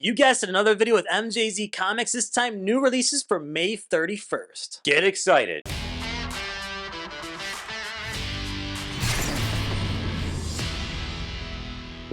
You guessed it, another video with MJZ Comics, this time new releases for May 31st. Get excited!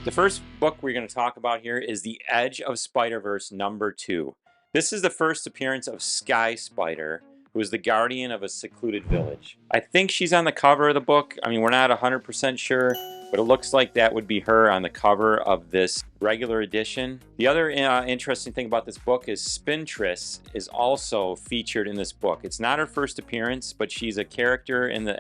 The first book we're going to talk about here is The Edge of Spiderverse #2. This is the first appearance of Sky Spider, who is the guardian of a secluded village. I think she's on the cover of the book. I mean, we're not 100% sure, but it looks like that would be her on the cover of this regular edition. The other interesting thing about this book is Spintress is also featured in this book. It's not her first appearance, but she's a character in the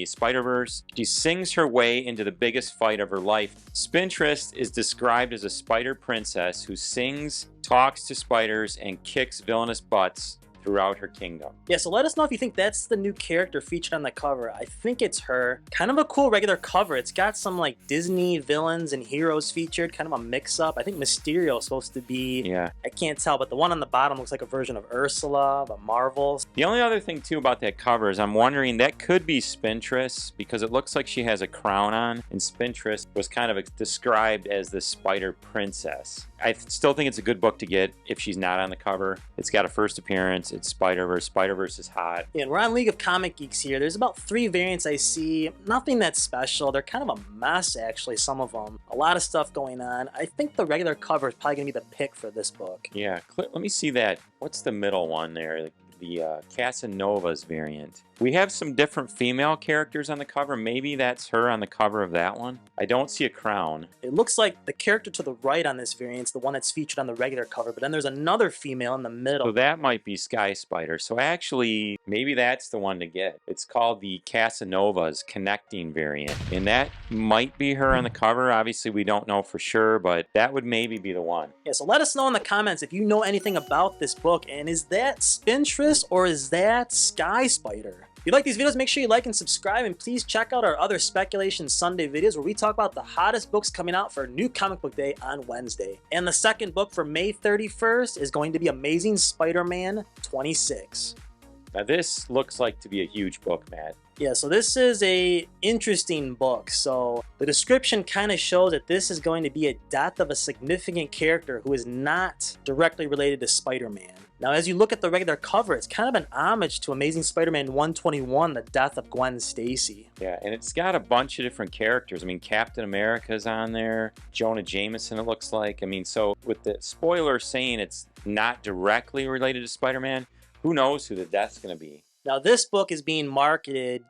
Spiderverse. She sings her way into the biggest fight of her life. Spintress is described as a spider princess who sings, talks to spiders, and kicks villainous butts throughout her kingdom. Yeah, so let us know if you think that's the new character featured on the cover. I think it's her. Kind of a cool regular cover. It's got some like Disney villains and heroes featured, kind of a mix-up. I think Mysterio is supposed to be, yeah, I can't tell, but the one on the bottom looks like a version of Ursula, the Marvels. The only other thing too about that cover is I'm wondering that could be Spintress, because it looks like she has a crown on, and Spintress was kind of described as the spider princess. I still think it's a good book to get if she's not on the cover. It's got a first appearance. It's Spiderverse. Spiderverse is hot. Yeah, and we're on League of Comic Geeks here. There's about 3 variants I see. Nothing that special. They're kind of a mess, actually, some of them. A lot of stuff going on. I think the regular cover is probably going to be the pick for this book. Yeah, let me see that. What's the middle one there? The Casanova's variant. We have some different female characters on the cover. Maybe that's her on the cover of that one. I don't see a crown. It looks like the character to the right on this variant is the one that's featured on the regular cover, but then there's another female in the middle. So that might be Sky Spider. So actually, maybe that's the one to get. It's called the Casanova's Connecting variant. And that might be her on the cover. Obviously, we don't know for sure, but that would maybe be the one. Yeah, so let us know in the comments if you know anything about this book, and is that Spintress or is that Sky Spider? If you like these videos, make sure you like and subscribe, and please check out our other Speculation Sunday videos where we talk about the hottest books coming out for New Comic Book Day on Wednesday. And the second book for May 31st is going to be Amazing Spider-Man 26. Now this looks like to be a huge book, Matt. Yeah, so this is a interesting book. So the description kind of shows that this is going to be a death of a significant character who is not directly related to Spider-Man. Now, as you look at the regular cover, it's kind of an homage to Amazing Spider-Man 121, the death of Gwen Stacy. Yeah, and it's got a bunch of different characters. I mean, Captain America's on there, Jonah Jameson, it looks like. I mean, so with the spoiler saying it's not directly related to Spider-Man, who knows who the death's going to be. Now, this book is being marketed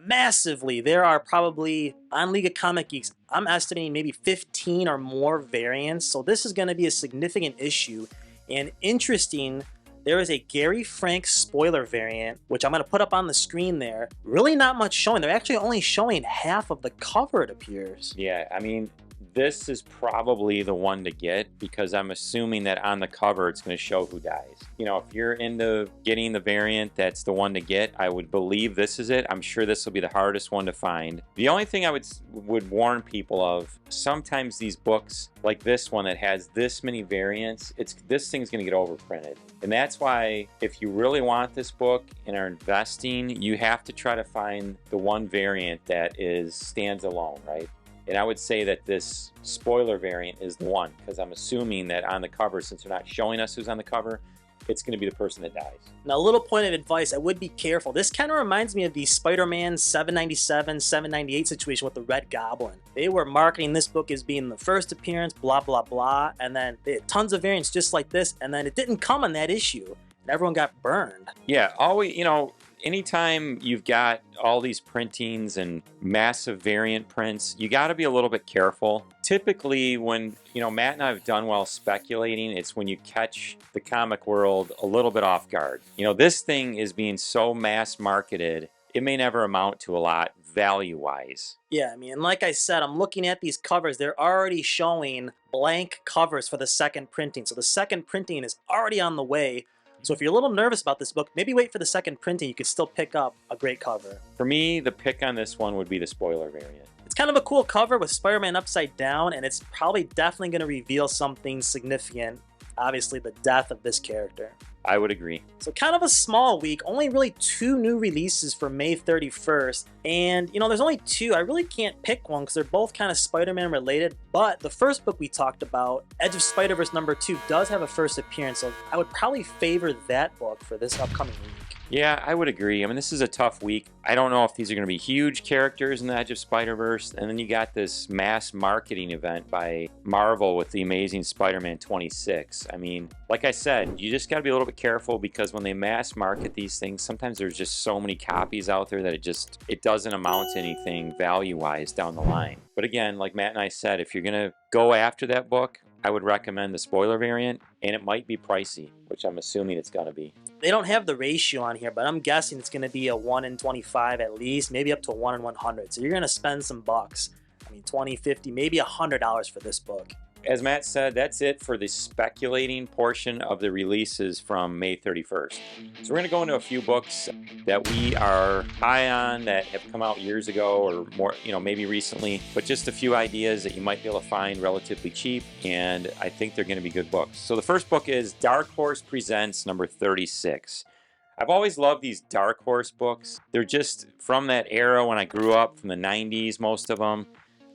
massively. There are probably, on League of Comic Geeks, I'm estimating maybe 15 or more variants. So this is going to be a significant issue. And interesting, there is a Gary Frank spoiler variant, which I'm going to put up on the screen there. Really not much showing. They're actually only showing half of the cover, it appears. Yeah, I mean, this is probably the one to get, because I'm assuming that on the cover it's going to show who dies. You know, if you're into getting the variant that's the one to get, I would believe this is it. I'm sure this will be the hardest one to find. The only thing I would warn people of, sometimes these books like this one that has this many variants, this thing's going to get overprinted. And that's why if you really want this book and are investing, you have to try to find the one variant that stands alone, right? And I would say that this spoiler variant is the one, because I'm assuming that on the cover, since they're not showing us who's on the cover, it's going to be the person that dies. Now, a little point of advice, I would be careful. This kind of reminds me of the Spider-Man 797, 798 situation with the Red Goblin. They were marketing this book as being the first appearance, blah, blah, blah, and then they had tons of variants just like this, and then it didn't come on that issue, and everyone got burned. Yeah, always, you know, anytime you've got all these printings and massive variant prints, you got to be a little bit careful. Typically, when, you know, Matt and I have done well speculating, it's when you catch the comic world a little bit off guard. You know, this thing is being so mass marketed, it may never amount to a lot value-wise. Yeah, I mean, like I said, I'm looking at these covers. They're already showing blank covers for the second printing. So the second printing is already on the way. So if you're a little nervous about this book, maybe wait for the second printing. You could still pick up a great cover. For me, the pick on this one would be the spoiler variant. It's kind of a cool cover with Spider-Man upside down, and it's probably definitely going to reveal something significant. Obviously, the death of this character. I would agree. So kind of a small week, only really 2 new releases for May 31st. And, there's only 2. I really can't pick one because they're both kind of Spider-Man related. But the first book we talked about, Edge of Spider-Verse number 2, does have a first appearance. So I would probably favor that book for this upcoming week. Yeah, I would agree. I mean, this is a tough week. I don't know if these are going to be huge characters in the Edge of Spider-Verse. And then you got this mass marketing event by Marvel with The Amazing Spider-Man 26. I mean, like I said, you just got to be a little bit careful because when they mass market these things, sometimes there's just so many copies out there that it doesn't amount to anything value-wise down the line. But again, like Matt and I said, if you're going to go after that book, I would recommend the spoiler variant, and it might be pricey, which I'm assuming it's going to be. They don't have the ratio on here, but I'm guessing it's going to be a 1 in 25 at least, maybe up to 1 in 100. So you're going to spend some bucks. I mean, 20, 50, maybe $100 for this book. As Matt said, that's it for the speculating portion of the releases from May 31st. So we're going to go into a few books that we are high on that have come out years ago or more, maybe recently, but just a few ideas that you might be able to find relatively cheap, and I think they're going to be good books. So the first book is Dark Horse Presents number 36. I've always loved these Dark Horse books. They're just from that era when I grew up, from the 90s, most of them,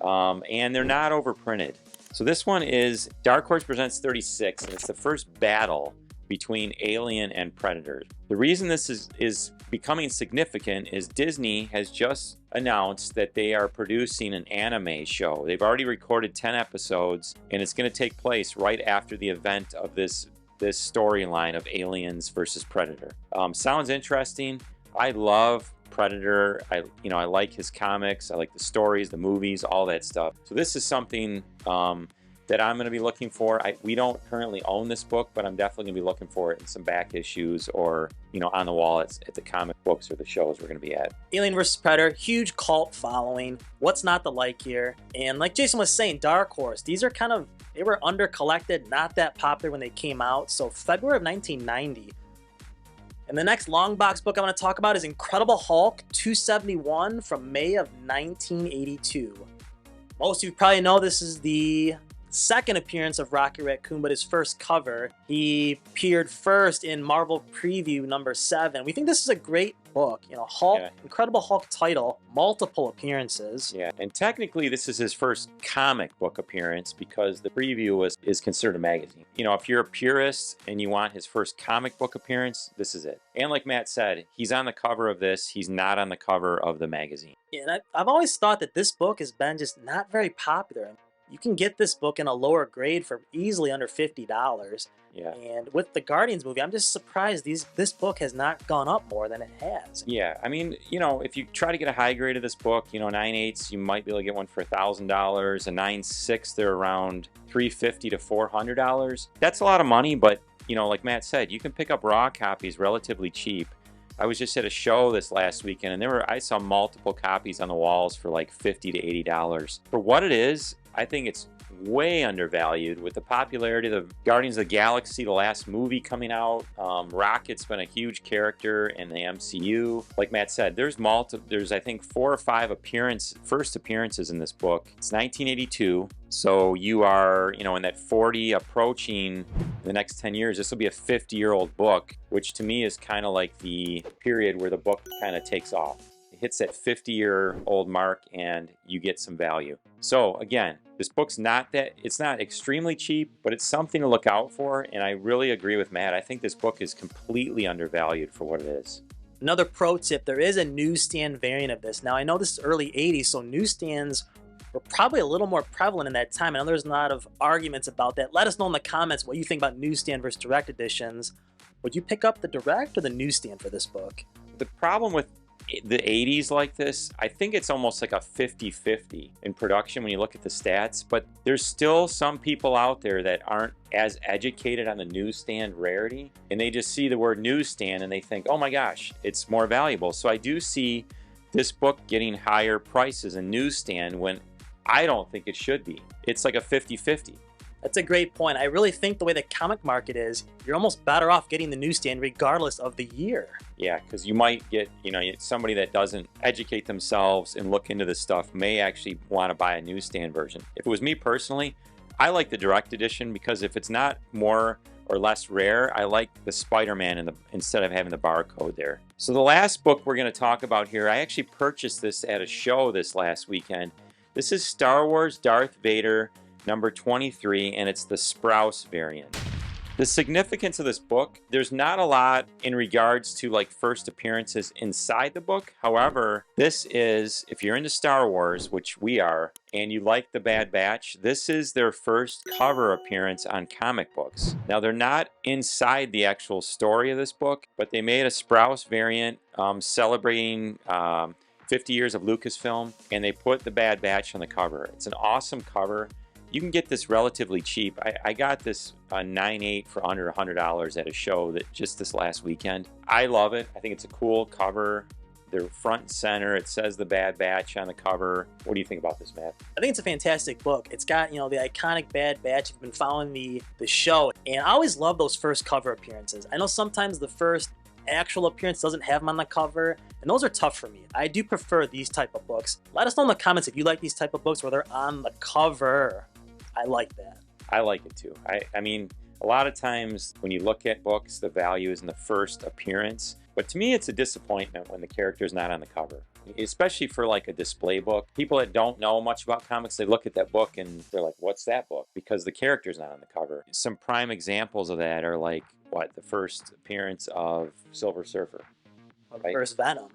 and they're not overprinted. So this one is Dark Horse Presents 36, and it's the first battle between Alien and Predator. The reason this is becoming significant is Disney has just announced that they are producing an anime show. They've already recorded 10 episodes, and it's going to take place right after the event of this storyline of Aliens versus Predator. Sounds interesting. I love Predator. I like his comics. I like the stories, the movies, all that stuff. So this is something that I'm going to be looking for. We don't currently own this book, but I'm definitely going to be looking for it in some back issues or on the wall at the comic books or the shows we're going to be at. Alien vs. Predator, huge cult following. What's not to like here? And like Jason was saying, Dark Horse, these are they were under collected, not that popular when they came out. So February of 1990. And the next long box book I want to talk about is Incredible Hulk 271 from May of 1982. Most of you probably know this is the second appearance of Rocket Raccoon, but his first cover. He appeared first in Marvel Preview number 7. We think this is a great book. Hulk, yeah. Incredible Hulk title, multiple appearances. Yeah, and technically this is his first comic book appearance because the preview is considered a magazine. If you're a purist and you want his first comic book appearance, this is it. And like Matt said, he's on the cover of this. He's not on the cover of the magazine. Yeah, and I've always thought that this book has been just not very popular. You can get this book in a lower grade for easily under $50. Yeah. And with the Guardians movie, I'm just surprised this book has not gone up more than it has. Yeah, I mean, if you try to get a high grade of this book, 9.8s, you might be able to get one for $1,000. A 9.6, they're around $350 to $400. That's a lot of money, but like Matt said, you can pick up raw copies relatively cheap. I was just at a show this last weekend, and I saw multiple copies on the walls for like $50 to $80. For what it is, I think it's way undervalued with the popularity of the Guardians of the Galaxy, the last movie coming out. Rocket's been a huge character in the MCU. Like Matt said, there's I think 4 or 5 first appearances in this book. It's 1982, so you are in that 40 approaching the next 10 years. This will be a 50-year-old book, which to me is kind of like the period where the book kind of takes off. It hits that 50-year-old mark and you get some value. So again, this book's it's not extremely cheap, but it's something to look out for, and I really agree with Matt. I think this book is completely undervalued for what it is. Another pro tip, there is a newsstand variant of this. Now, I know this is early 80s, so newsstands were probably a little more prevalent in that time. I know there's a lot of arguments about that. Let us know in the comments what you think about newsstand versus direct editions. Would you pick up the direct or the newsstand for this book? The problem with the 80s like this, I think it's almost like a 50-50 in production when you look at the stats, but there's still some people out there that aren't as educated on the newsstand rarity, and they just see the word newsstand and they think, oh my gosh, it's more valuable. So I do see this book getting higher prices in newsstand when I don't think it should be. It's like a 50-50. That's a great point. I really think the way the comic market is, you're almost better off getting the newsstand regardless of the year. Yeah, because you might get, somebody that doesn't educate themselves and look into this stuff may actually want to buy a newsstand version. If it was me personally, I like the direct edition because if it's not more or less rare, I like the Spider-Man instead of having the barcode there. So the last book we're going to talk about here, I actually purchased this at a show this last weekend. This is Star Wars Darth Vader number 23, and it's the Sprouse variant. The significance of this book, there's not a lot in regards to like first appearances inside the book. However, this is, if you're into Star Wars, which we are, and you like the Bad Batch, this is their first cover appearance on comic books. Now, they're not inside the actual story of this book, but they made a Sprouse variant celebrating 50 years of Lucasfilm, and they put the Bad Batch on the cover. It's an awesome cover. You can get this relatively cheap. I got this 9.8 for under $100 at a show that just this last weekend. I love it. I think it's a cool cover. They're front and center. It says the Bad Batch on the cover. What do you think about this, Matt? I think it's a fantastic book. It's got, you know, the iconic Bad Batch. You've been following the show, and I always love those first cover appearances. I know sometimes the first actual appearance doesn't have them on the cover, and those are tough for me. I do prefer these type of books. Let us know in the comments if you like these type of books where they're on the cover. I like that. I like it too. I mean, a lot of times when you look at books, the value is in the first appearance. But to me, it's a disappointment when the character's not on the cover, especially for like a display book. People that don't know much about comics, they look at that book and they're like, what's that book? Because the character's not on the cover. Some prime examples of that are like, what, the first appearance of Silver Surfer. Right? First Venom.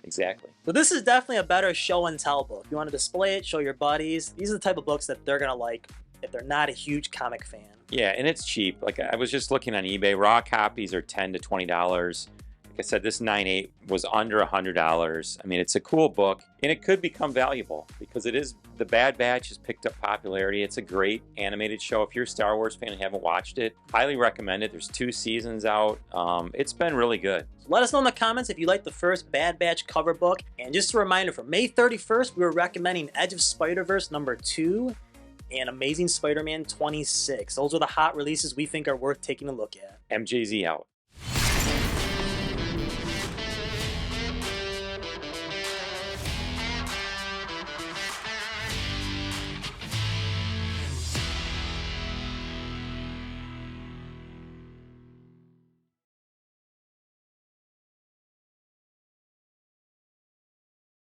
Exactly. So this is definitely a better show and tell book. You want to display it, show your buddies. These are the type of books that they're going to like if they're not a huge comic fan. Yeah, and it's cheap. Like I was just looking on eBay. Raw copies are $10 to $20. Like I said, this 9.8 was under $100. I mean, it's a cool book, and it could become valuable because it is, the Bad Batch has picked up popularity. It's a great animated show. If you're a Star Wars fan and haven't watched it, highly recommend it. There's 2 seasons out. It's been really good. So let us know in the comments if you like the first Bad Batch cover book. And just a reminder, for May 31st, we were recommending Edge of Spiderverse number 2 and Amazing Spider-Man 26. Those are the hot releases we think are worth taking a look at. MJZ out.